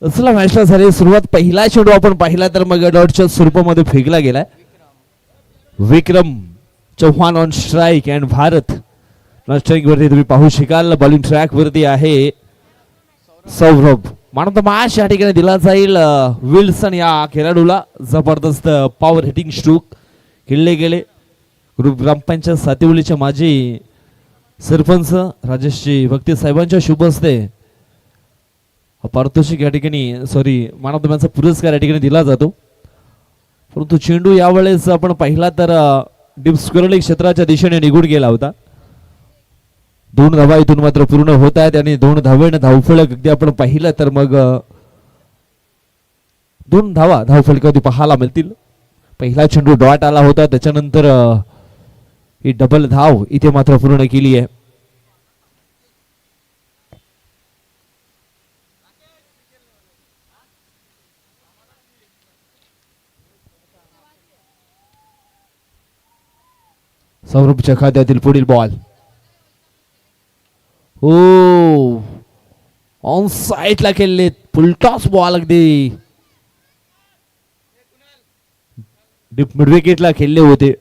असला मॅचला झाली सुरुवात. पहिला चेंडू आपण पाहिला तर मग डॉटच्या स्वरूपामध्ये फेकला गेलाय. Vikram Chavan on strike and Bharat strike वरती तुम्ही पाहू शकाल. बॉलिंग ट्रॅक वरती आहे Saurabh. Man of the match या ठिकाणी दिला जाईल विल्सन या खेळाडूला. जबरदस्त पॉवर हिटिंग स्ट्रोक खेळले गेले. ग्रुप ग्रामपंचायत सातिवलीचे माजी सरपंच राजेशजी भक्ती साहेबांच्या शुभ हस्ते पारितोषिक या ठिकाणी मॅन ऑफ द मॅचचा पुरस्कार या ठिकाणी दिला जातो. परंतु चेंडू यावेळेस आपण पाहिला तर डीप स्क्वेअरली क्षेत्राच्या दिशेने निघून गेला होता. 2 धावा इथून मात्र पूर्ण होत आहेत आणि 2 धावेने धावफलक अगदी आपण पाहिलं तर मग 2 धावा धावफलकावरती पाहायला मिळतील. पहिला चेंडू डॉट आला होता, त्याच्यानंतर ही डबल धाव इथे मात्र पूर्ण केली आहे. सौरभच्या खात्यातील पुढील बॉल हो ऑन साईडला खेळले. फुलटॉस बॉल अगदी डीप मिड विकेटला खेळले होते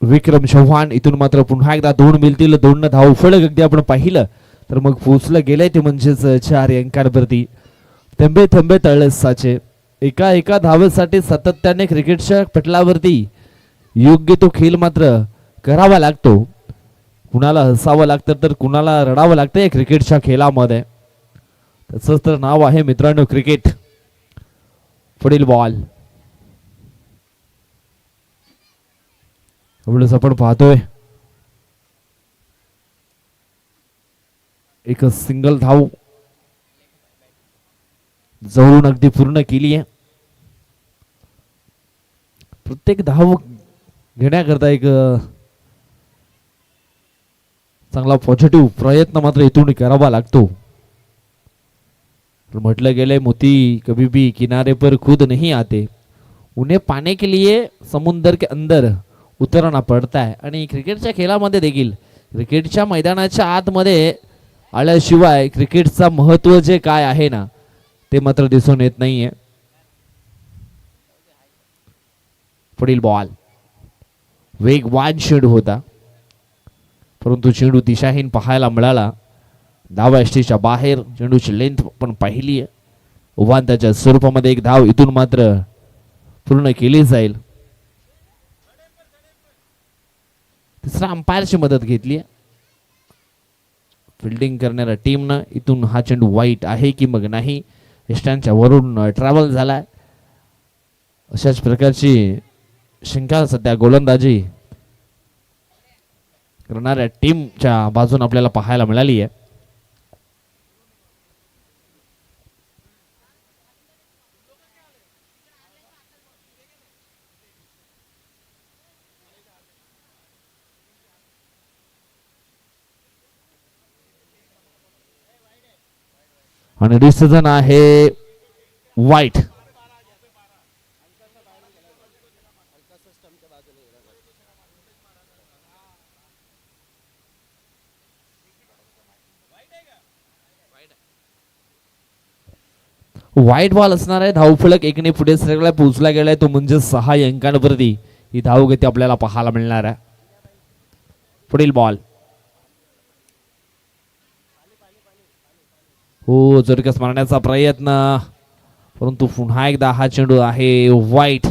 विक्रम चव्हाण. इथून मात्र पुन्हा एकदा 2 मिळतील. 2 धाव फलक अगदी आपण पाहिलं तर मग पोचलं गेलंय ते म्हणजेच 4 अंकांवरती. थंबे थंबे तळले साचे. एका धावेसाठी सातत्याने क्रिकेटच्या पटलावरती योग्य तो खेळ मात्र करावा लागतो. कुणाला हसावं लागतं तर कुणाला रडावं लागतं या क्रिकेटच्या खेळामध्ये. त्याचंच तर नाव आहे मित्रांनो क्रिकेट. पुढील बॉल एवढंच आपण पाहतोय. एक सिंगल धाव जवळून अगदी पूर्ण केली आहे. प्रत्येक धाव घेण्याकरता एक चांगला पॉझिटिव्ह प्रयत्न मात्र इथून करावा लागतो. म्हटलं गेलंय मोती कभी भी किनारे पर खुद नहीं आते, उन्हें पाने के लिए समुद्र के अंदर उतरना पडता है. आणि क्रिकेटच्या खेळामध्ये देखील क्रिकेटच्या मैदानाच्या आतमध्ये आल्याशिवाय क्रिकेटचा महत्त्व जे काय आहे ना ते मात्र दिसून येत नाहीये. पुढील बॉल वेगवान चेंडू होता परंतु चेंडू दिशाहीन पाहायला मिळाला. धावा एसटीच्या बाहेर. चेंडूची लेंथ पण पाहिली आहे. उभांताच्या स्वरूपामध्ये एक धाव इथून मात्र पूर्ण केली जाईल. तिसरा अंपायरची मदत घेतली. फिल्डिंग करणाऱ्या टीमनं इथून हा चेंडू वाईट आहे की मग नाही स्टँडच्या वरून ट्रॅव्हल झालाय अशाच प्रकारची शंका सध्या गोलंदाजी करणाऱ्या टीमच्या बाजून आपल्याला पाहायला मिळाली आहे. आणि डिसिजन आहे वाईट. वाईट बॉल असणार आहे. धावफलक 1ने पुढे सरकला पोहोचला गेलाय तो म्हणजे 6 अंकांवरती ही धावगती आपल्याला पाहायला मिळणार आहे. पुढील बॉल हो जोरकस मारण्याचा प्रयत्न परंतु पुन्हा एकदा हा चेंडू आहे वाईट.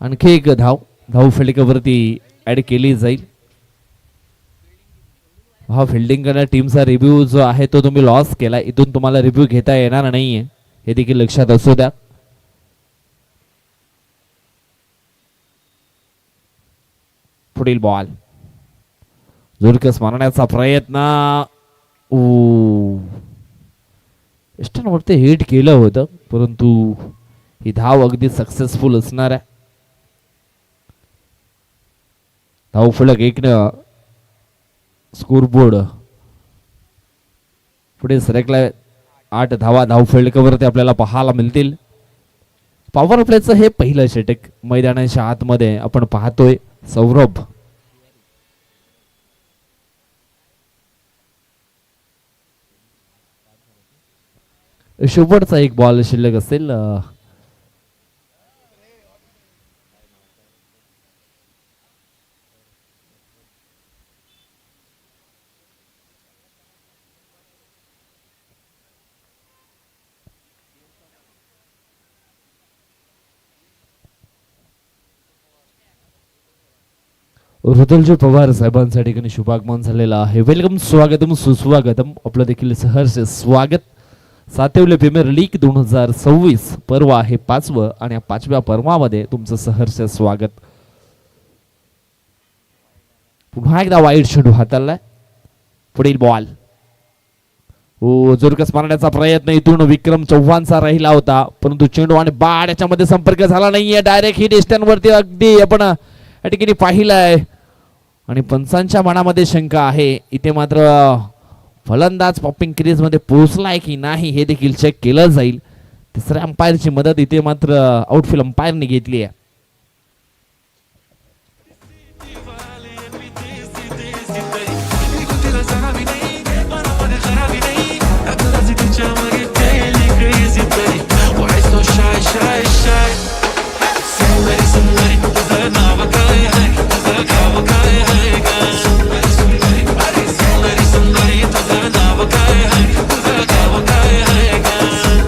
आणखी एक धाव फलकावरती ऍड केली जाईल. हा फिल्डिंग करणाऱ्या टीमचा रिव्ह्यू जो आहे तो तुम्ही लॉस केला. इथून तुम्हाला रिव्ह्यू घेता येणार नाहीये हे देखील लक्षात असू द्या. पुढील बॉल जोरकस मारण्याचा प्रयत्न स्टंपवरती हिट केलं होतं परंतु ही धाव अगदी सक्सेसफुल असणार आहे. धावफलक 1 स्कोरबोर्ड पुढे सरकला. 8 धावा धावफलकावरती आपल्याला पाहायला मिळतील. पॉवर प्लेचं हे पहिलं षटक मैदानाच्या आतमध्ये आपण पाहतोय. सौरभ शेवटचा एक बॉल शिल्लक असेल. ऋतुलजी पवार साहेबांच्या ठिकाणी शुभागमन झालेलं आहे. वेलकम, स्वागतम, सुस्वागतम, आपलं देखील सहर्ष स्वागत. सातवले प्रीमियर लीग 2026 पर्व आहे 5वं आणि या 5व्या पर्वामध्ये तुमचं सहर्ष स्वागत. पुन्हा एकदा वाईट चेंडू हाताळलाय. पुढील बॉल जोरकस मारण्याचा प्रयत्न इथून विक्रम चव्हाणचा राहिला होता, परंतु चेंडू आणि बाद याच्यामध्ये संपर्क झाला नाहीये. डायरेक्ट हिट स्टँडवरती अगदी आपण या ठिकाणी पाहिलाय आणि पंचांच्या मनामध्ये शंका आहे. इथे मात्र फलंदाज पॉपिंग क्रीज मध्ये पोहोचलाय की नाही हे देखील चेक केलं जाईल. तिसऱ्या अंपायरची मदत इथे मात्र आउटफील्ड अंपायरने घेतली आहे.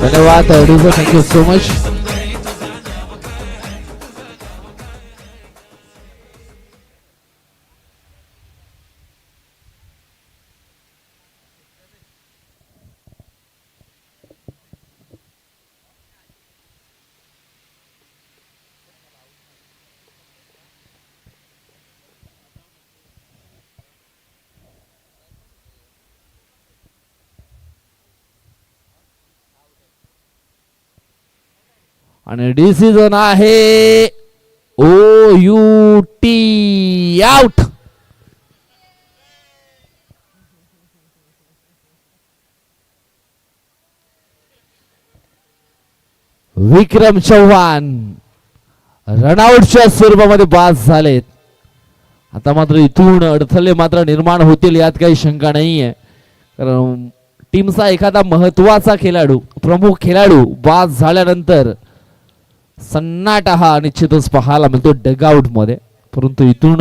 धन्यवाद, थँक्यू सो मच. आणि डिसिजन आहे OUT आउट. विक्रम चव्हाण रनआउटच्या स्वरूपामध्ये बाद झालेत. आता मात्र इथून अडथळे मात्र निर्माण होतील यात काही शंका नाहीये, कारण टीमचा एखादा महत्वाचा खेळाडू, प्रमुख खेळाडू बाद झाल्यानंतर सन्नाटा हा निश्चितच पाहायला मिळतो डगआउट मध्ये. परंतु इथून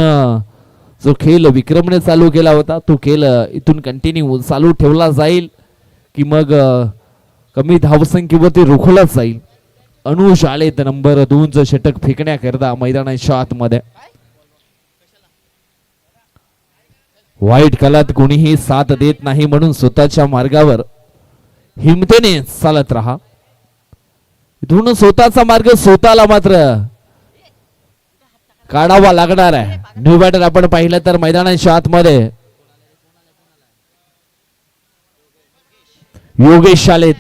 जो खेळ विक्रमने चालू केला होता तो खेळ इथून कंटिन्यू चालू ठेवला जाईल की मग कमी धावसंख्येवरती रोखला जाईल. अनुज आलेत नंबर 2चं षटक फेकण्याकरता मैदानाच्या आतमध्ये. वाईट काळात कोणीही साथ देत नाही म्हणून स्वतःच्या मार्गावर हिमतेने चालत राहा. इथून स्वतःचा मार्ग स्वतःला मात्र काढावा लागणार आहे. न्यू बॅटर आपण पाहिलं तर मैदानाच्या आतमध्ये योगेश आलेत.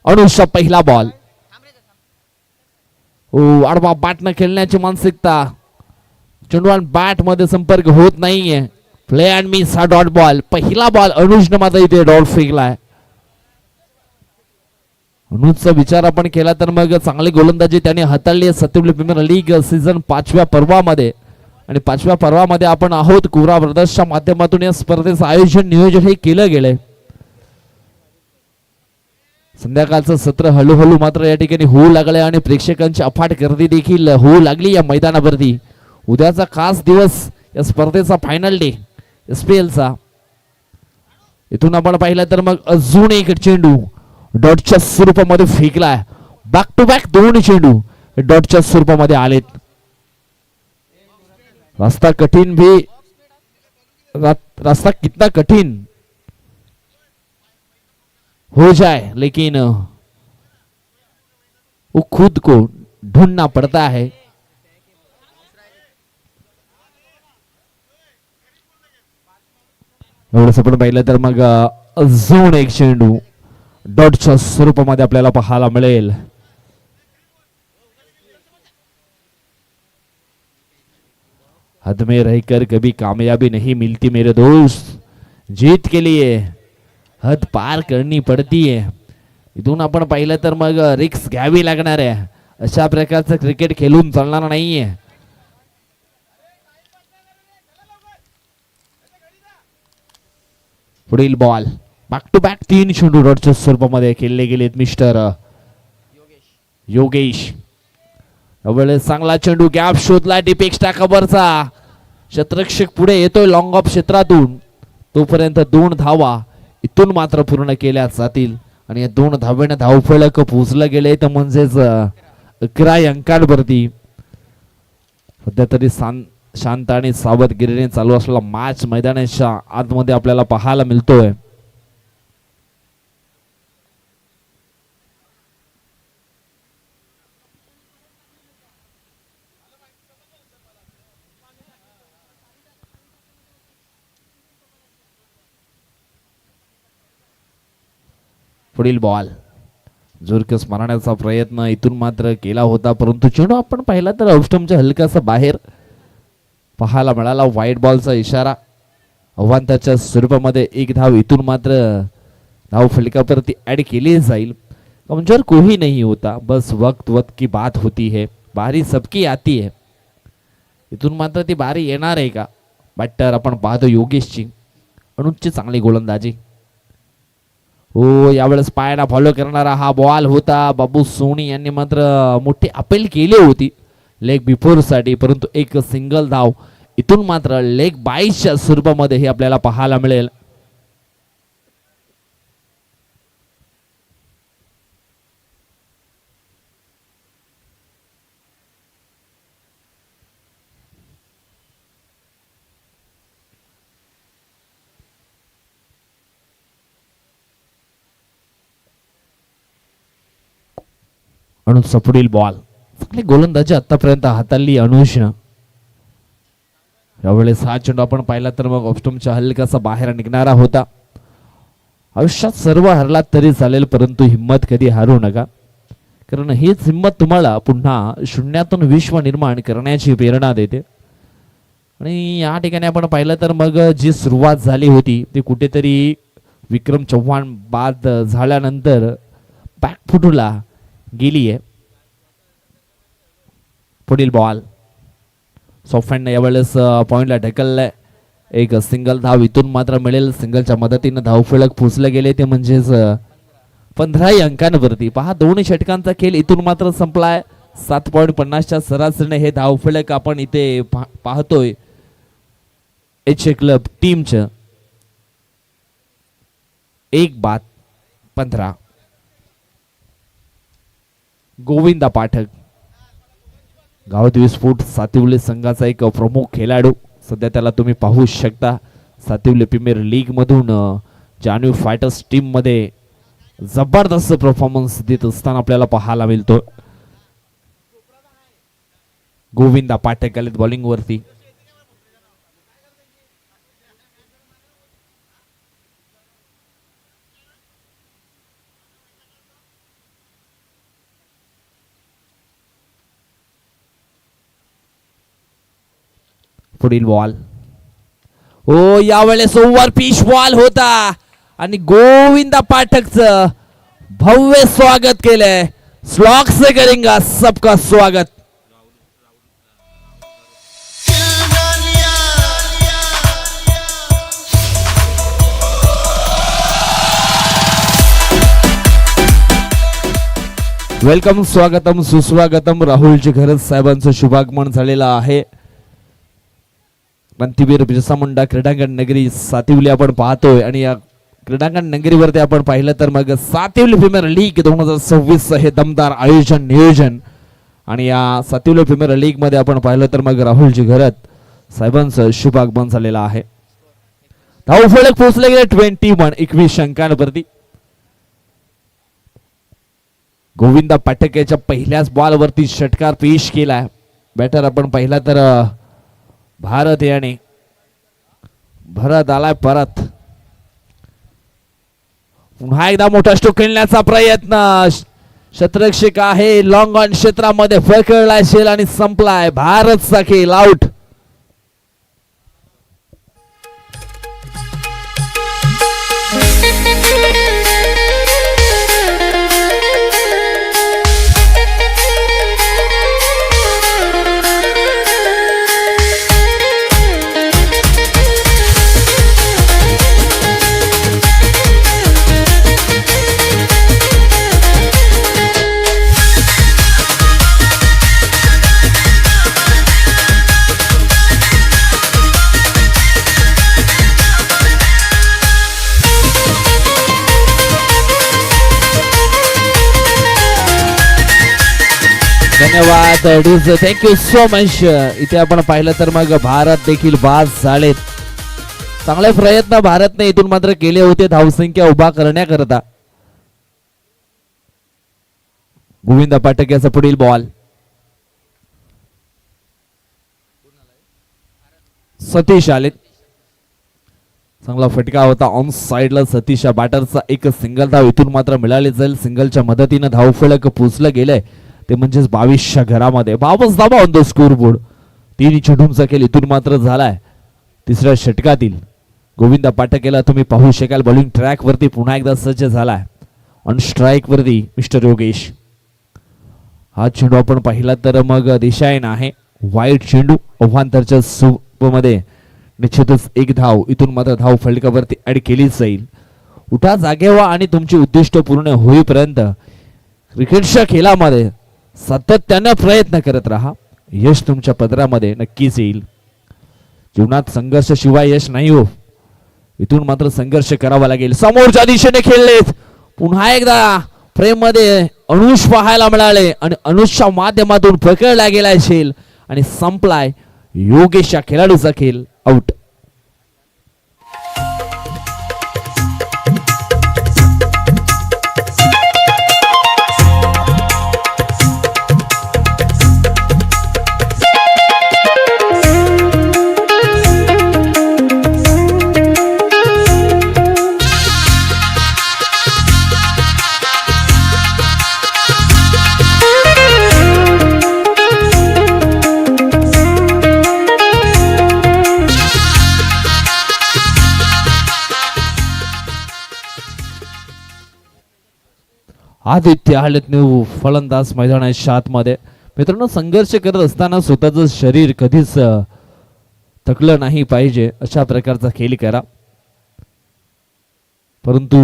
अनुषचा पहिला बॉल. आडवा बॅटनं खेळण्याची मानसिकता. चेंडू आणि बॅट मध्ये संपर्क होत नाहीये. प्ले अँड मिस हा डॉट बॉल. पहिला बॉल अनुजने मात्र इथे डॉट फेकलाय. अनुजचा विचार आपण केला तर मग चांगली गोलंदाजी त्याने हाताळली सत्यवली प्रीमियर लीग सीझन 5व्या पर्वामध्ये. आणि 5व्या पर्वामध्ये आपण आहोत. कोरा ब्रदर्सच्या माध्यमातून या स्पर्धेचं आयोजन नियोजन हे केलं गेलंय. संध्याकाळचं सत्र हळूहळू मात्र या ठिकाणी होऊ लागलंय आणि प्रेक्षकांची अफाट गर्दी देखील होऊ लागली या मैदानावरती. उद्याचा खास दिवस या स्पर्धेचा फायनल डे SPL चा. इथून आपण पाहिलं तर मग अजून एक चेंडू डॉटच्या स्वरूपामध्ये फेकलाय. बॅक टू बॅक 2 चेंडू डॉटच्या स्वरूपामध्ये आलेत. रास्ता कठीण भी रास्ता कितना कठिन हो जाए लेकिन वो खुद को ढूंढना पड़ता है. एवढंच आपण पाहिलं तर मग अजून एक चेंडू डॉटच्या स्वरूपामध्ये आपल्याला पाहायला मिळेल. हद में रहकर कभी कामयाबी नहीं मिलती मेरे दोस्त, जीत के लिए हद पार करनी पडती है. इथून आपण पाहिलं तर मग रिक्स घ्यावी लागणार आहे. अशा प्रकारचं क्रिकेट खेळून चालणार नाहीये. पुढील बॉल बॅक टू बॅक 3 चेंडू डॉटच्या स्वरूपामध्ये खेळले गेलेत मिस्टर योगेश. यावेळेस चांगला चेंडू गॅप शोधला डिपेक्स्टा कव्हरचा. क्षेत्ररक्षक पुढे येतोय लॉंग ऑफ क्षेत्रातून. तोपर्यंत 2 धावा इथून मात्र पूर्ण केल्या जातील आणि या 2 धावेने धावफलक पोहोचलं गेले तर म्हणजेच 11 अंकांवरती. सध्या तरी शांत आणि सावधगिरीने चालू असलेला मॅच मैदानाच्या आतमध्ये आपल्याला पाहायला मिळतोय. पुढील बॉल जोरकस मारण्याचा प्रयत्न इथून मात्र केला होता, परंतु चेंडू आपण पाहिला तर ऑफस्टंपच्या हलकासा बाहेर पाहायला मिळाला. व्हाईट बॉलचा इशारा. आव्हानाच्या स्वरूपामध्ये 1 धाव इथून मात्र धाव फलकावरती ऍड केली जाईल. कमजोर कोई नहीं होता, बस वक्त की बात होती है. बारी सबकी आती है. इथून मात्र ती बारी येणार आहे का? बॅटर आपण पाहतो योगेशची. अनुजची चांगली गोलंदाजी. हो, यावेळेस पायाला फॉलो करणारा हा बॉल होता. बाबू सोनी यांनी मात्र मोठी अपील केली होती लेग बिफोर साठी, परंतु एक सिंगल धाव इथून मात्र लेग 22च्या स्वरूपामध्ये हे आपल्याला पाहायला मिळेल. अनुजचा पुढील बॉल. चांगली गोलंदाजी आतापर्यंत हाताळली अनुजनं. यावेळेस हा चेंडू आपण पाहिला तर मग ऑफस्टंपच्या हलकासा बाहेर निघणारा होता. आयुष्यात सर्व हरलात तरी चालेल, परंतु हिम्मत कधी हारू नका, कारण हीच हिम्मत तुम्हाला पुन्हा शून्यातून विश्व निर्माण करण्याची प्रेरणा देते. आणि या ठिकाणी आपण पाहिलं तर मग जी सुरुवात झाली होती ती कुठेतरी विक्रम चव्हाण बाद झाल्यानंतर बॅकफुटला गेली आहे. पुढील बॉल सॉफ्टहँड यावेळेस पॉइंटला ढकललाय. एक सिंगल धाव इथून मात्र मिळेल. सिंगलच्या मदतीने धावफलक पोचले गेले ते म्हणजेच 15 अंकांवरती. पहा, 2 षटकांचा खेळ इथून मात्र संपलाय. 7.50च्या सरासरीने हे धावफलक आपण इथे पाहतोय एच क्लब टीमचं. 1-15. गोविंदा पाठक गावात विस्फोट सातिवले संघाचा एक प्रमुख खेळाडू. सध्या त्याला तुम्ही पाहू शकता सातिवले प्रीमियर लीग मधून जान्हवी फायटर्स टीम मध्ये जबरदस्त परफॉर्मन्स देत असताना आपल्याला पाहायला मिळतो. गोविंदा पाठक आलेत बॉलिंग वरती. पुढील बॉल. ओ, यावेळेस ओव्हर पिच बॉल होता आणि गोविंदा पाठकचं भव्य स्वागत केलंय. स्लॉग से करेंगा सबका स्वागत. वेलकम, स्वागतम, सुस्वागतम. राहुलजी खरंच साहेबांचं शुभागमन झालेलं आहे. क्रांतीवीर बिरसा मुंडा क्रीडांगण नगरी सातिवली आपण पाहतोय आणि या क्रीडांगण नगरीवरती आपण पाहिलं तर मग सातिवली प्रीमियर लीग 2026 हे दमदार आयोजन नियोजन. आणि या सातिवली प्रीमियर लीग मध्ये आपण पाहिलं तर मग राहुलजी घरत साहेबांचं शुभागमन झालेलं आहे. धावफलक पोहोचले गेले 21 अंकांवरती. गोविंदा पाठक याच्या पहिल्याच बॉलवरती षटकार पेश केलाय. बॅटर आपण पाहिला तर भारत याने भरत आलाय परत. पुन्हा एकदा मोठा स्ट्रोक खेळण्याचा प्रयत्न. क्षेत्ररक्षक आहे लॉंग ऑन क्षेत्रामध्ये फळकळला असेल आणि संपलाय. भारतचा खेळ आउट. धन्यवाद थँक्यू सो मच. इथे आपण पाहिलं तर मग भारत देखील बाद झालेत. चांगले प्रयत्न भारतने इथून मात्र केले होते धावसंख्या उभा करण्याकरता. गोविंद पाठक याचा पुढील बॉल. सतीश आले. चांगला फटका होता ऑन साइडला सतीश बॅटरचा. एक सिंगल धाव इथून मात्र मिळाली जाईल. सिंगलच्या मदतीने धावफलक पोचलं गेलंय ते म्हणजेच 22च्या घरामध्ये. 22 धावा ऑन द स्कोर बोर्ड. 3 चेंडूंचा खेळ इथून मात्र झालाय तिसऱ्या षटकातील. गोविंद पाठक याला तुम्ही पाहू शकाल बॉलिंग ट्रॅक वरती पुन्हा एकदा सज्ज झालाय. ऑन स्ट्राईक वरती मिस्टर योगेश. हा चेंडू आपण पाहिला तर मग दिशायन आहे. वाईट चेंडू अव्हांतरच्या मध्ये निश्चितच एक धाव इथून मात्र धाव फलकावरती ऍड केली जाईल. उठा जागे व्हा आणि तुमची उद्दिष्ट पूर्ण होईपर्यंत क्रिकेटच्या खेळामध्ये सातत्याने प्रयत्न करत राहा. यश तुमच्या पदरामध्ये नक्कीच येईल. जीवनात संघर्ष शिवाय यश नाही हो. इथून मात्र संघर्ष करावा लागेल. समोरच्या दिशेने खेळलेत. पुन्हा एकदा फ्रेम मध्ये अनुष पाहायला मिळाले आणि अनुषच्या माध्यमातून पकडला गेला असेल आणि संपलाय योगेश या खेळाडूचा खेळ. आउट. आदित्य आलेत फलंदाज मैदानाच्या आतमध्ये. मित्रांनो संघर्ष करत असताना स्वतःचं शरीर कधीच थकलं नाही पाहिजे अशा प्रकारचा खेळ करा. परंतु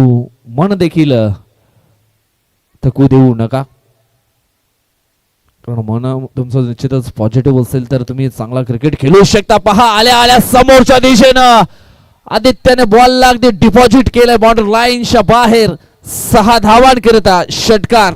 मन देखील थकू देऊ नका. कारण मन तुमचं निश्चितच पॉझिटिव्ह असेल तर तुम्ही चांगला क्रिकेट खेळू शकता. पहा आल्या आल्या समोरच्या दिशेनं आदित्यने बॉल लागते डिपॉझिट केलंय बॉर्डर लाईनच्या बाहेर. 6 धावांकरिता षटकार.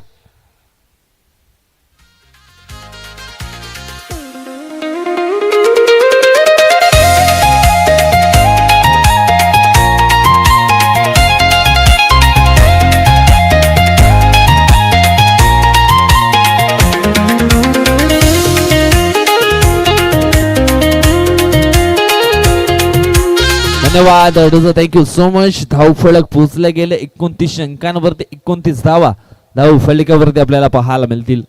धन्यवाद थँक्यू सो मच. धाव फलक पोचले गेले 29 अंकांवरती 29 धावा धाव फलकावरती आपल्याला पाहायला मिळतील.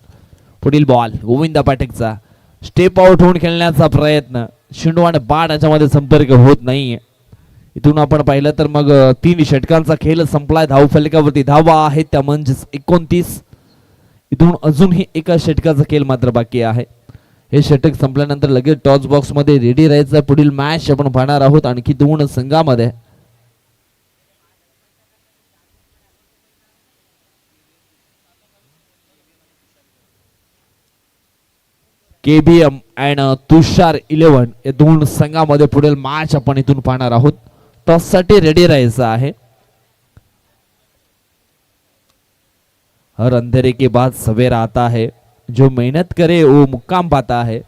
पुढील बॉल गोविंद पाठकचा. स्टेप आउट होऊन खेळण्याचा प्रयत्न. शिंडू आणि बाद याच्यामध्ये संपर्क होत नाहीये. इथून आपण पाहिलं तर मग 3 षटकांचा खेळ संपलाय. धाव फलकावरती धावा आहेत त्या म्हणजेच 29. इथून अजूनही एका षटकाचा खेळ मात्र बाकी आहे. हे षटक संपल्यानंतर लगेच टॉस बॉक्स मध्ये रेडी राहायचं. पुढील मॅच आपण पाहणार आहोत आणखी 2 संघामध्ये. केबीएम अँड तुषार 11 या 2 संघामध्ये पुढील मॅच आपण इथून पाहणार आहोत. टॉस साठी रेडी राहायचं आहे. हर अंधेरे के बाद सवेरा आता है. जो मेहनत करे वो मुक्काम पाता है.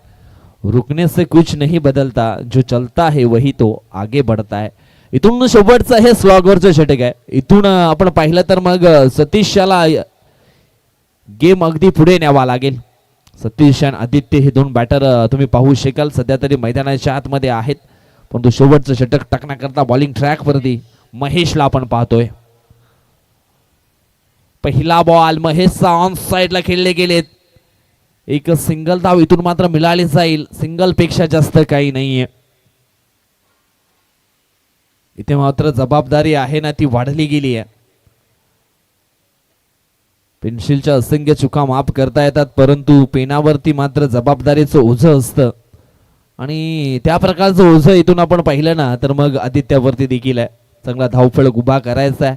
रुकने से कुछ नहीं बदलता. जो चलता है वही तो आगे बढ़ता है. इथून शेवटचं हे स्लॉगवरचं षटक आहे. इथून आपण पाहिलं तर मग सतीशला गेम अगदी पुढे न्यावा लागेल. सतीश आणि आदित्य हे 2 बॅटर तुम्ही पाहू शकाल सध्या तरी मैदानाच्या आतमध्ये आहेत. परंतु शेवटचं षटक टाकण्याकरता बॉलिंग ट्रॅक वरती महेशला आपण पाहतोय. पहिला बॉल महेशचा ऑन साइडला खेळले गेलेत. एक सिंगल धाव इथून मात्र मिळाली जाईल. सिंगल पेक्षा जास्त काही नाहीये. इथे मात्र जबाबदारी आहे ना ती वाढली गेली आहे. पेन्सिलच्या असंख्य चुका माफ करता येतात परंतु पेनावरती मात्र जबाबदारीचं ओझं असतं आणि त्या प्रकारचं ओझं इथून आपण पाहिलं ना तर मग आदित्यावरती देखील आहे. चांगला धावफलक उभा करायचा आहे.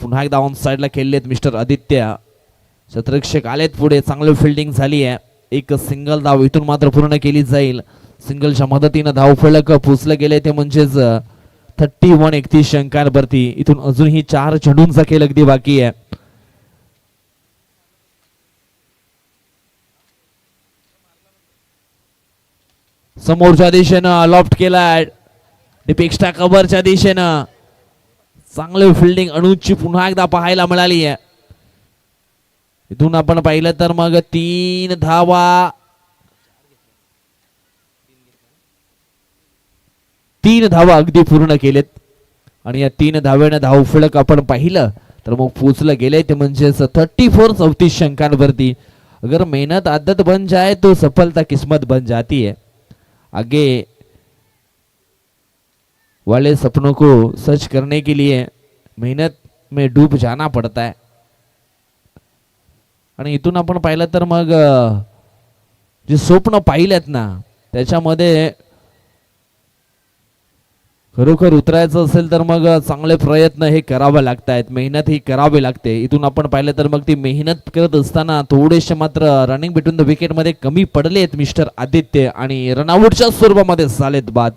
पुन्हा एकदा ऑन साइडला खेळलेत मिस्टर आदित्य. शतरक्षक आलेत पुढे. चांगली फिल्डिंग झाली आहे. एक सिंगल धाव इथून मात्र पूर्ण केली जाईल. सिंगलच्या मदतीने धावफलक पोचले गेले ते म्हणजेच 31 अंकांवरती. इथून अजूनही 4 चेंडूंचा खेळ अगदी बाकी आहे. समोरच्या दिशेनं लॉफ्ट केलाय डिपेक्स्टा कव्हरच्या दिशेनं. चांगली फिल्डिंग अनुजची पुन्हा एकदा पाहायला मिळाली आहे. इथून आपण पाहिलं तर मग 3 धावा 3 धावा अगदी पूर्ण केलेत आणि या 3 धावेनं धावफलक आपण पाहिलं तर मग पोचलं गेले ते म्हणजे 34 34 अंकांवरती. अगर मेहनत आदत बन जाए तो सफलता किस्मत बन जाती है. आगे वाले सपनों को सच करने के लिए मेहनत में डूब जाना पड़ता है. आणि इथून आपण पाहिलं तर मग जे स्वप्न पाहिलेत ना त्याच्यामध्ये खरोखर उतरायचं असेल तर मग चांगले प्रयत्न हे करावे लागतात, मेहनत ही करावी लागते. इथून आपण पाहिलं तर मग ती मेहनत करत असताना थोडेसे मात्र रनिंग बिटवीन द विकेट मध्ये कमी पडले आहेत मिस्टर आदित्य आणि रनआउटच्या स्वरूपामध्ये झालेत बाद.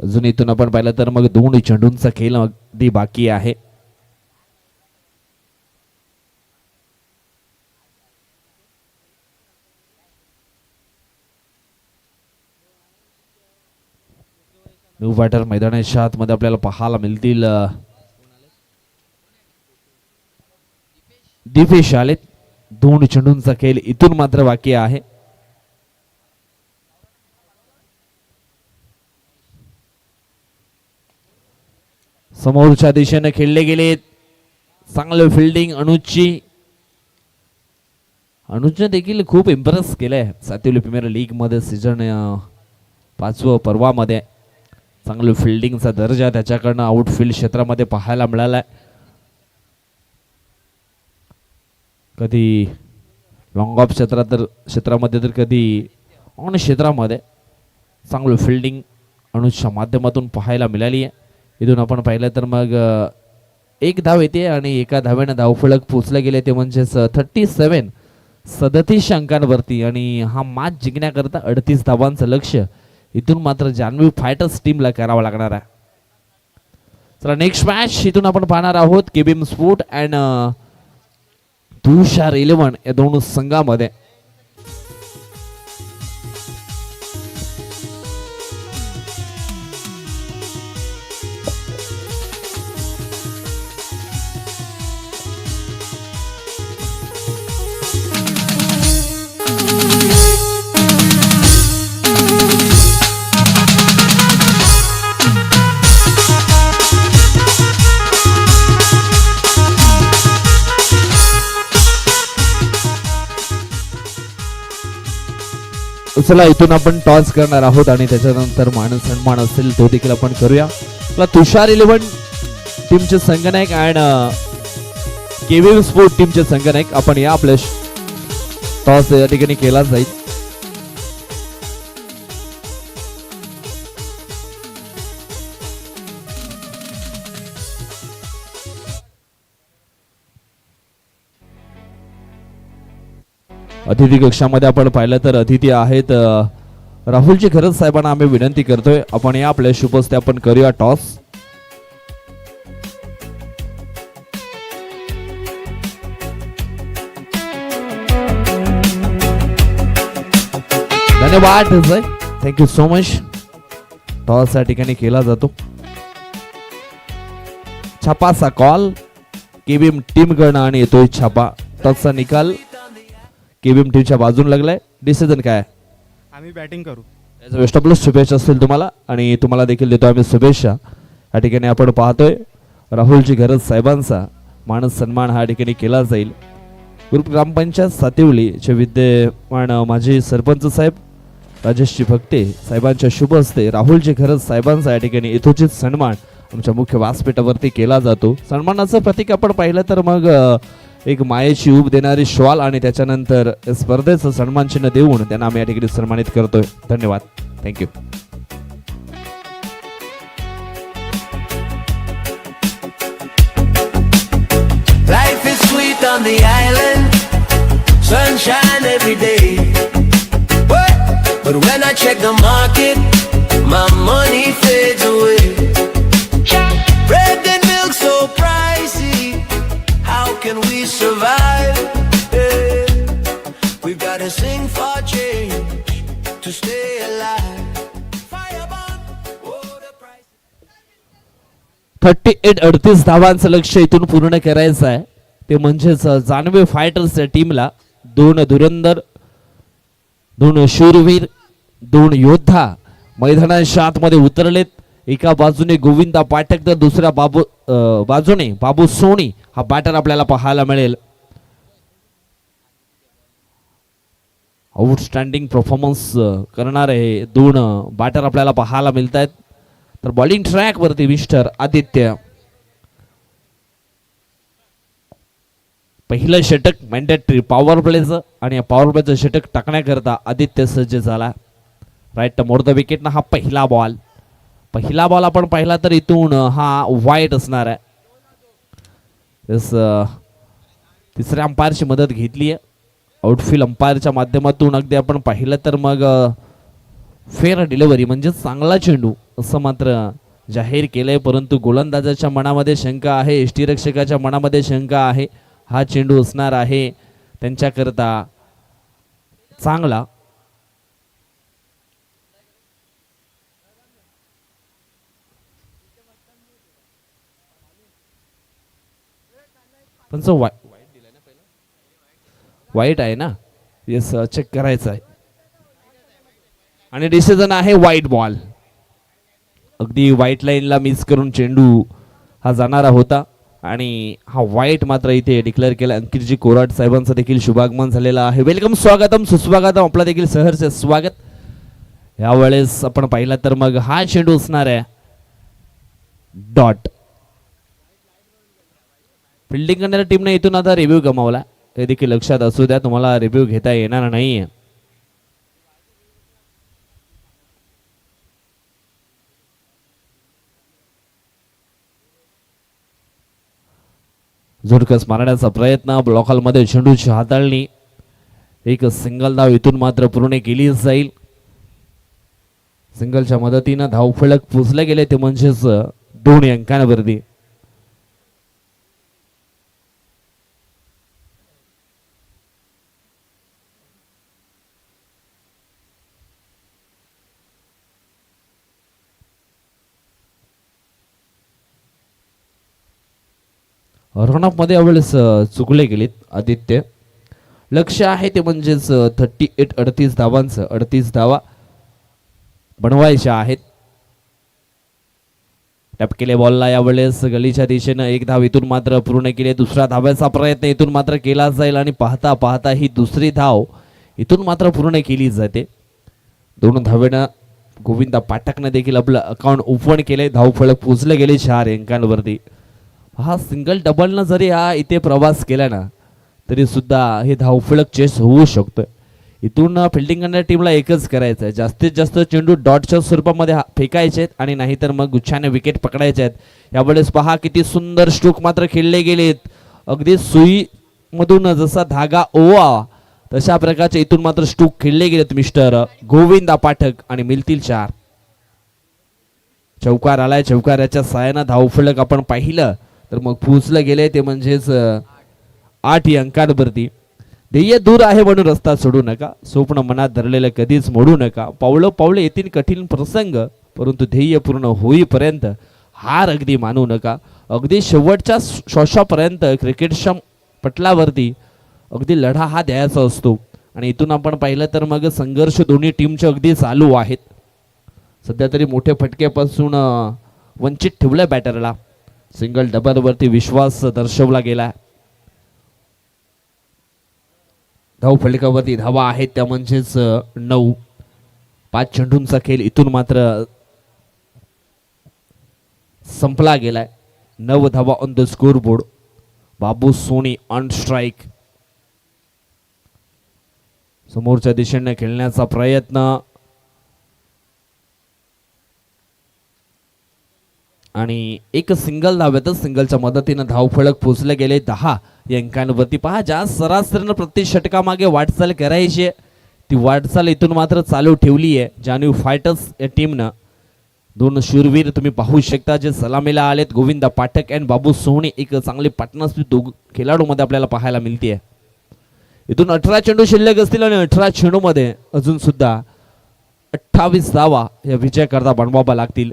अजून इथून आपण पाहिलं तर मग 2 चेंडूंचा खेळ अगदी बाकी आहे. न्यू बॅटर मैदानाच्या आतमध्ये आपल्याला पाहायला मिळतील. दीपेश आलेत. 2 चेंडूंचा खेळ इथून मात्र बाकी आहे. समोरच्या दिशेने खेळले गेले. चांगलं फिल्डिंग अनुजची. अनुजने देखील खूप इम्प्रेस केलंय सातवी प्रीमियर लीग मध्ये सीझन 5व्या पर्वामध्ये. चांगलं फिल्डिंगचा दर्जा त्याच्याकडनं आउटफील्ड क्षेत्रामध्ये पाहायला मिळालाय. कधी लॉंग ऑफ क्षेत्रामध्ये तर कधी ऑन क्षेत्रामध्ये चांगलं फिल्डिंग अनुजच्या माध्यमातून पाहायला मिळाली आहे. इथून आपण पाहिलं तर मग 1 धाव येते आणि एका धावेनं धावफलक पोचले गेले ते म्हणजे 37 अंकांवरती आणि हा मॅच जिंकण्याकरता 38 धावांचं लक्ष्य इथून मात्र जान्हवी फायटर्स टीमला करावं लागणार आहे. चला नेक्स्ट मॅच इथून आपण पाहणार आहोत केबीएम स्पोर्ट अँड तुषार 11 या दोन संघामध्ये. चला इथून आपण टॉस करणार आहोत आणि त्याच्यानंतर मान सन्मान असेल तो देखील आपण करूया. तुषार 11 टीमचे संघनायक आणि केबीएम स्पोर्ट टीमचे संघनायक आपण या आपल्या टॉस या ठिकाणी केला जाईल. अतिथी कक्षामध्ये आपण पाहिलं तर अतिथी आहेत राहुलजी खरच साहेबांना आम्ही विनंती करतोय आपण या आपल्या शुभस्ते आपण करूया टॉस. धन्यवाद sir, thank you so much. Toss या ठिकाणी केला जातो. छापाचा कॉल केबीएम टीम कडनं आणि येतोय छापा. टॉसचा निकाल केबीएम टीमच्या बाजून लागलाय. डिसिजन काय? आम्ही बॅटिंग करू. बेस्ट ऑफ लक, शुभेच्छा असतील तुम्हाला आणि तुम्हाला देखील देतो आम्ही शुभेच्छा. या ठिकाणी आपण पाहतोय राहुलजी घरत साहेबांचा मान सन्मान हा ठिकाणी केला जाईल. ग्रुप ग्रामपंचायत सातिवलीचे विद्यमान माजी सरपंच साहेब राजेशजी भक्ते साहेबांच्या शुभ हस्ते राहुलजी घरत साहेबांचा या ठिकाणी यथोचित सन्मान आमच्या मुख्य व्यासपीठावरती केला जातो. सन्मानाचं प्रतीक आपण पाहिलं तर मग एक मायेची ऊब देणारी श्वाल आणि त्याच्यानंतर स्पर्धेचं सन्मान चिन्ह देऊन त्यांना आम्ही या ठिकाणी सन्मानित करतोय. धन्यवाद, thank you. Life is sweet on the island, sunshine every day. But when I check the market, my money fades away. Bread and milk so pricey, how can we survive? 38 धावांचं लक्ष इथून पूर्ण करायचं आहे. ते म्हणजेच जानवे फायटर्स या टीमला 2 धुरंधर, 2 शूरवीर, 2 योद्धा मैदानाच्या आतमध्ये उतरलेत. एका बाजूने गोविंदा पाठक तर दुसऱ्या बाजूने बाबू सोनी हा बॅटर आपल्याला पाहायला मिळेल. आउटस्टँडिंग परफॉर्मन्स करणारे 2 बॅटर आपल्याला पाहायला मिळत आहेत. तर बॉलिंग ट्रॅक वरती मिस्टर आदित्य. पहिलं षटक मॅन्डेटरी पॉवर प्लेचं आणि या पॉवर प्लेचं षटक टाकण्याकरता आदित्य सज्ज झाला. राईट मोर द विकेट ना हा पहिला बॉल आपण पाहिला तर इथून हा वाईट असणार आहे. तिसऱ्या अंपायरची मदत घेतली आहे. आउटफील्ड अंपायरच्या माध्यमातून अगदी आपण पाहिलं तर मग फेअर डिलिव्हरी म्हणजे चांगला चेंडू असं मात्र जाहीर केलंय. परंतु गोलंदाजाच्या मनामध्ये शंका आहे, यष्टीरक्षकाच्या मनामध्ये शंका आहे. हा चेंडू असणार आहे त्यांच्याकरता चांगला. पण वाईट आहे ना. येस चेक करायचं आहे आणि डिसिजन आहे वाईट बॉल. अगदी व्हाईट लाईनला मिस करून चेंडू हा जाणारा होता आणि हा वाईट मात्र इथे डिक्लेअर केला. अंकितजी कोराट साहेबांचं देखील शुभागमन झालेलं आहे. वेलकम, स्वागतम, सुस्वागतम, आपला देखील सहर्ष स्वागत. यावेळेस आपण पाहिला तर मग हा चेंडू असणार आहे डॉट. फिल्डिंग करणाऱ्या टीमने इथून आता रिव्ह्यू गमावला हे देखील लक्षात असू द्या. तुम्हाला रिव्ह्यू घेता येणार नाहीये. झुडकस मारण्याचा प्रयत्न, ब्लॉक हॉलमध्ये चेंडूची हाताळणी, एक सिंगल धाव इथून मात्र पूर्ण केली जाईल. सिंगलच्या मदतीनं धावफलक पुजले गेले ते म्हणजेच 2 अंकांवरती. रनअप मध्ये यावेळेस चुकले गेलेत आदित्य. लक्ष आहे ते म्हणजेच 38 धावांचं 38 धावा बनवायच्या आहेत. टॅप केले बॉलला यावेळेस गलीच्या दिशेनं 1 धाव इथून मात्र पूर्ण केली. दुसरा धाव्याचा प्रयत्न इथून मात्र केला जाईल आणि पाहता पाहता ही दुसरी धाव इथून मात्र पूर्ण केली जाते. 2 धावेनं गोविंदा पाठकनं देखील आपलं अकाउंट ओपन केले. धावफलक पोचले गेले 4 अंकांवरती. हा सिंगल डबलनं जरी हा इथे प्रवास केला ना तरी सुद्धा हे धावफलक चेस होऊ शकतं. इथून फिल्डिंग करणाऱ्या टीमला एकच करायचं आहे, जास्तीत जास्त चेंडू डॉटच्या स्वरूपामध्ये फेकायचे आहेत आणि नाहीतर मग गुच्छाने विकेट पकडायचे आहेत. यावेळेस पहा किती सुंदर स्ट्रोक मात्र खेळले गेलेत. अगदी सुई मधून जसा धागा ओवा तशा प्रकारचे इथून मात्र स्ट्रोक खेळले गेलेत मिस्टर गोविंदा पाठक आणि मिळतील 4. चौकार आलाय. चौकाराच्या साहाय्यानं धावफलक आपण पाहिलं तर मग पोचलं गेले ते म्हणजेच 8 अंकांवरती. ध्येय दूर आहे म्हणून रस्ता सोडू नका, स्वप्न मनात धरलेलं कधीच मोडू नका. पावलं पावलं येतील कठीण प्रसंग, परंतु ध्येय पूर्ण होईपर्यंत हार अगदी मानू नका. अगदी शेवटच्या श्वासापर्यंत क्रिकेटच्या पटलावरती अगदी लढा हा द्यायचा असतो आणि इथून आपण पाहिलं तर मग संघर्ष दोन्ही टीमचे अगदी चालू आहेत. सध्या तरी मोठ्या फटक्यापासून वंचित ठेवलं बॅटरला. सिंगल डबल वरती विश्वास दर्शवला गेला. धाव फलकावरती धावा आहेत त्या म्हणजेच 9. 5 चेंडूंचा खेळ इथून मात्र संपला गेलाय. 9 धावा on the scoreboard. Babu Soni on strike. समोरच्या दिशेने खेळण्याचा प्रयत्न आणि एक सिंगल धाव्यातच सिंगलच्या मदतीनं धावफलक पोचले गेले 10 अंकांवरती. पहा ज्या सरासरीनं प्रति षटकामागे वाटचाल करायची ती वाटचाल इथून मात्र चालू ठेवली आहे जानवी फायटर्स या टीमनं. 2 शूरवीर तुम्ही पाहू शकता जे सलामीला आलेत. गोविंदा पाठक अँड बाबू सोहणी एक चांगली पार्टनरशिप 2 खेळाडूमध्ये आपल्याला पाहायला मिळते. इथून 18 चेंडू शिल्लक असतील आणि 18 चेंडूमध्ये अजून सुद्धा 28 धावा या विजयाकरता बनवावा लागतील.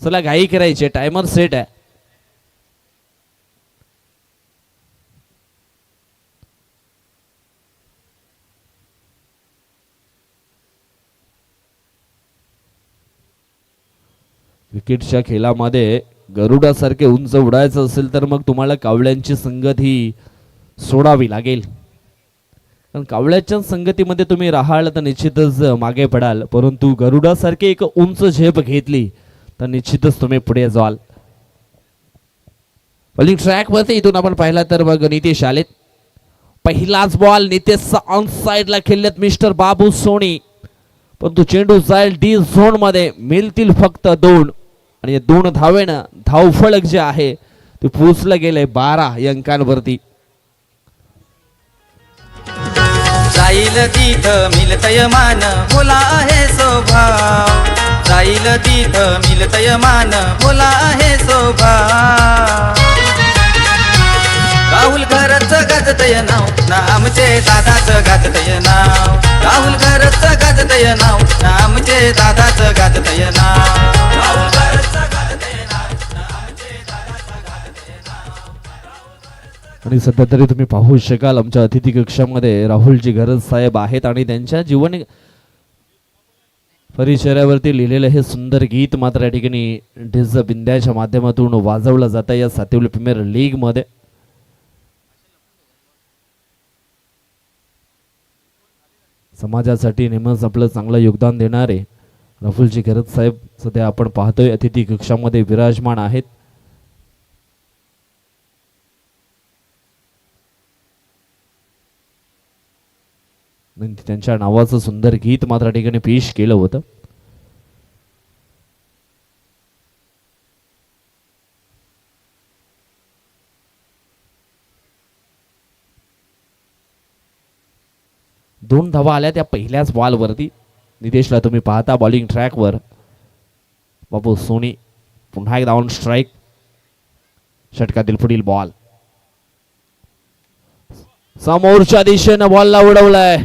चला घाई करायची, टायमर सेट आहे. क्रिकेटच्या खेळामध्ये गरुडासारखे उंच उडायचं असेल तर मग तुम्हाला कावळ्यांची संगत ही सोडावी लागेल. कारण कावळ्याच्या संगतीमध्ये तुम्ही राहाल तर निश्चितच मागे पडाल, परंतु गरुडासारखी एक उंच झेप घेतली तर निश्चितच तुम्ही पुढे जाल. बॉलिंग ट्रॅक वरती इथून आपण पाहिला तर मग नितेश आलेत. पहिलाच बॉल नितेशचा ऑन साइडला खेळलेत मिस्टर बाबू सोनी, परंतु चेंडू जाईल डी झोन मध्ये. मिळतील फक्त 2 आणि 2 धावेनं धावफलक जे आहे ते पोचलं गेले 12 अंकांवरती. जाईल तिथं मिलतय मान बोला आहे स्वभाव, जाईल तिथं मिलतय मान बोला आहे स्वभाव. राहुल घरच गाजतय नाव ना आमचे दादाच गाजतय नाव, राहुल घरच गाजतय नाव ना आमचे दादाच गाजतय नाव, राहुल घरच गाजतय नाव ना आमचे दादाच गाजतय नाव. आणि सध्या तरी तुम्ही पाहू शकाल आमच्या अतिथी कक्षामध्ये राहुलजी गरज साहेब आहेत आणि त्यांच्या जीवन परिचयावरती लिहिलेलं हे सुंदर गीत मात्र या ठिकाणी डिझ बिंद्याच्या माध्यमातून वाजवलं जातं या 7वी प्रीमियर लीग मध्ये. समाजासाठी नेहमीच आपलं चांगलं योगदान देणारे राहुलजी गरज साहेब सध्या आपण पाहतोय अतिथी कक्षामध्ये विराजमान आहेत. त्यांच्या नावाचं सुंदर गीत मात्र या ठिकाणी पेश केलं होतं. दोन धावा आल्या त्या पहिल्याच बॉल वरती. नितेशला तुम्ही पाहता बॉलिंग ट्रॅक वर. बाबू सोनी पुन्हा एकदा ऑन स्ट्राईक. षटकातील पुढील बॉल समोरच्या दिशेनं बॉलला उडवलाय.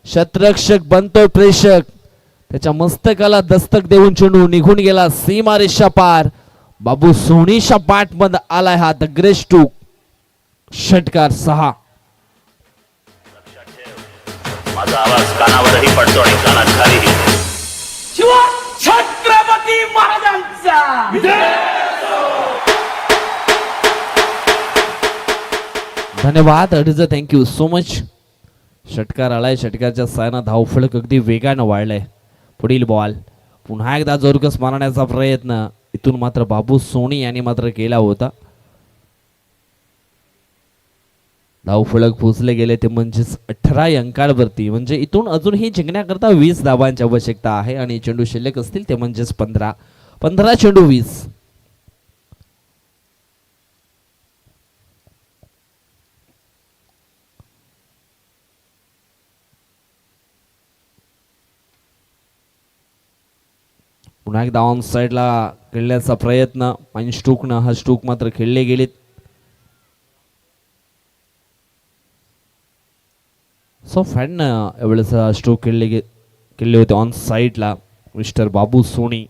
शतरक्षक बनतोय प्रेषक. त्याच्या मस्तकाला दस्तक देऊन चेंडू निघून गेला सीमारेषा पार. बाबू सोनीच्या बॅट मध्ये आलाय हा द ग्रेस टू. षटकार 6. माझा आवाज कानावरही पडतो आणि कानात खालीही. छत्रपती महाराजांचा धन्यवाद अडीज, थँक्यू सो मच. षटकार आलाय. षटकाच्या सायना धावफलक अगदी वेगानं वाढलाय. पुढील बॉल पुन्हा एकदा जोरकस मारण्याचा प्रयत्न इथून मात्र बाबू सोनी यांनी मात्र केला होता. धावफलक पोचले गेले ते म्हणजेच 18 अंकांवरती. म्हणजे इथून अजूनही जिंकण्याकरता 20 धावांची आवश्यकता आहे आणि चेंडू शिल्लक असतील ते म्हणजेच 15 चेंडू 20. पुन्हा एकदा ऑन साइडला खेळण्याचा प्रयत्न. स्टोकनं हा स्टोक मात्र खेळले गेलेत. सो फॅननं एवढेच स्ट्रोक खेळले होते ऑन साईडला मिस्टर बाबू सोनी.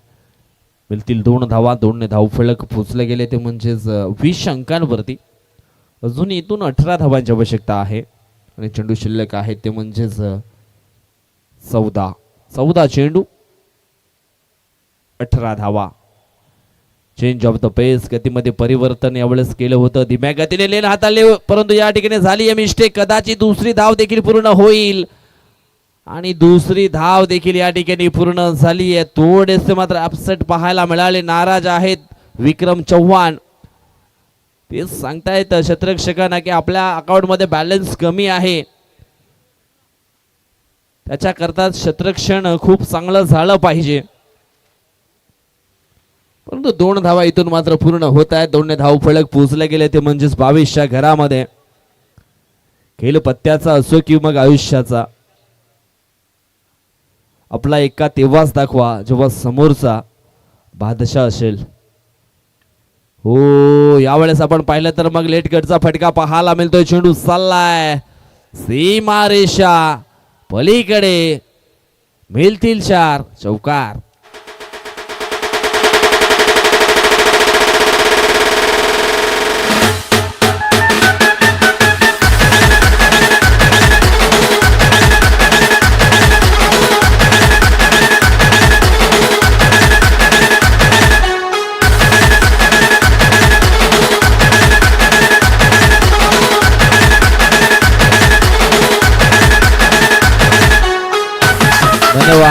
मिळतील 2 धावा. 2 धावफलक पोचले गेले ते म्हणजेच 20 अंकांवरती. अजून इथून 18 धावांची आवश्यकता आहे आणि चेंडू शिल्लक आहे ते म्हणजेच 14 चेंडू 18 धावा. चेंज ऑफ द पेस, गतीमध्ये परिवर्तन यावेळेस केलं होतं. धीम्या गतीने लेन हाताळले परंतु या ठिकाणी झाली आहे मिस्टेक. कदाचित दुसरी धाव देखील पूर्ण होईल आणि दुसरी धाव देखील या ठिकाणी पूर्ण झाली आहे. थोडेसे मात्र अपसेट पाहायला मिळाले. नाराज आहेत विक्रम चव्हाण. ते सांगतायत क्षेत्ररक्षकांना की आपल्या अकाउंट मध्ये बॅलन्स कमी आहे, त्याच्याकरता क्षेत्ररक्षण खूप चांगलं झालं पाहिजे. परंतु 2 धावा इथून मात्र पूर्ण होत आहेत. 2 धावफलक पोचले गेले ते म्हणजेच 22च्या घरामध्ये. खेळ पत्त्याचा असो की मग आयुष्याचा, आपला एका तेव्हाच दाखवा जेव्हा समोरचा बादशाह असेल. हो, यावेळेस आपण पाहिलं तर मग लेट कटचा फटका पाहायला मिळतोय. चेंडू चाललाय सीमारेषा पलीकडे. मिळतील 4 चौकार.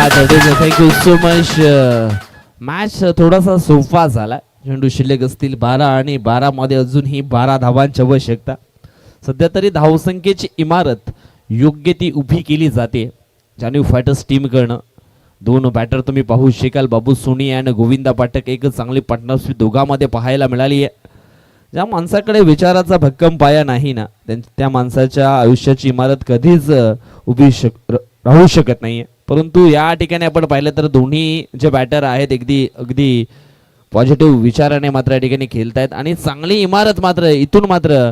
धन्यवाद थँक्यू सो मच. मॅच थोडासा सोपा झाला. चेंडू शिल्लक असतील 12 आणि 12 मध्ये अजूनही 12 धावांची आवश्यकता. सध्या तरी धावसंख्येची इमारत योग्य ती उभी केली जाते जाणीव फायटर्स टीम कडनं. दोन बॅटर तुम्ही पाहू शकाल, बाबू सोनी आणि गोविंदा पाठक. एक चांगली पार्टनरशिप दोघांमध्ये पाहायला मिळाली आहे. ज्या माणसाकडे विचाराचा भक्कम पाया नाही ना, त्या माणसाच्या आयुष्याची इमारत कधीच उभी राहू शकत नाहीये. परंतु या ठिकाणी आपण पाहिलं तर दोन्ही जे बॅटर आहेत अगदी पॉझिटिव्ह विचाराने मात्र या ठिकाणी खेळतायत आणि चांगली इमारत मात्र इथून मात्र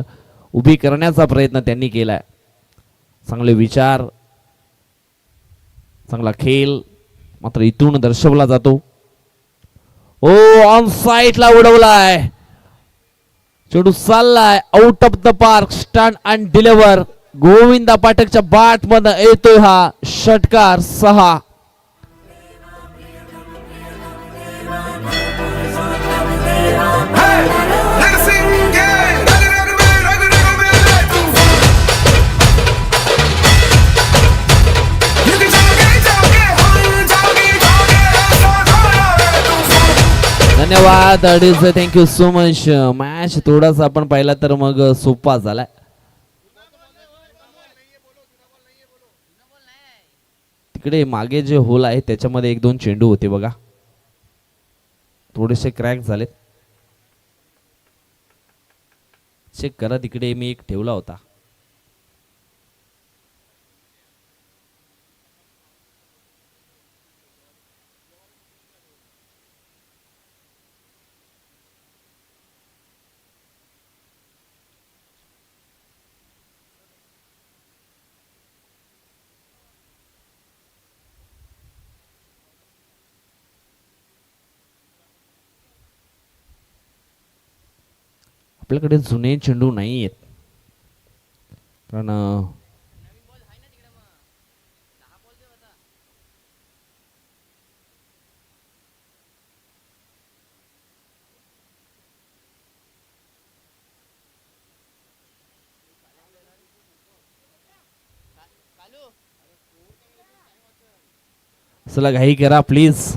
उभी करण्याचा प्रयत्न त्यांनी केलाय. चांगले विचार, चांगला खेळ मात्र इथून दर्शवला जातो. ओ ऑन साइडला उडवलाय, चेंडू चाललाय out of the park. Stand and deliver. Govinda पाठकच्या बॅट मध्ये येतोय हा षटकार 6. धन्यवाद थँक्यू सो मच. मॅच थोडासा आपण पाहिला तर मग सोपा झालाय. तिकडे मागे जे होल आहे त्याच्यामध्ये 1-2 चेंडू होते बघा, थोडेसे क्रॅक झालेत. चेक करा, तिकडे मी एक ठेवला होता. आपल्याकडे जुने चेंडू नाही आहेत कारण चला घाई करा प्लीज.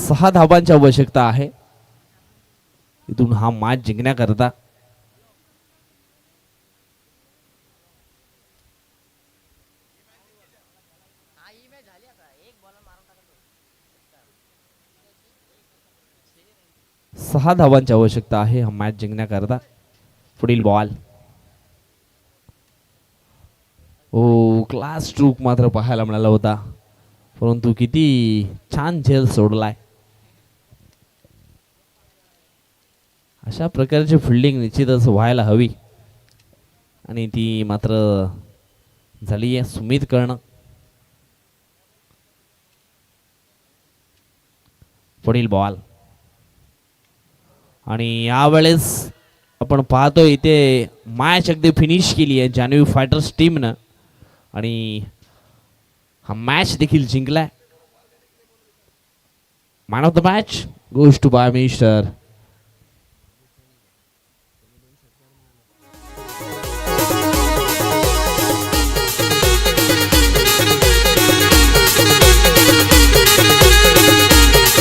6 धावांची आवश्यकता आहे इथून हा मॅच जिंकण्याकरता. सहा धावांची आवश्यकता आहे हा मॅच जिंकण्याकरता. पुढील बॉल. ओ क्लास स्ट्रोक मात्र पाहायला मिळाला होता, परंतु किती छान झेल सोडलाय. अशा प्रकारची फिल्डिंग निश्चितच व्हायला हवी आणि ती मात्र झाली आहे सुमित कर्ण. पुढील बॉल आणि यावेळेस आपण पाहतो इथे मॅच अगदी फिनिश केली आहे जान्हवी फायटर्स टीमनं आणि हा मॅच देखील जिंकलाय. Man of the match goes to by mister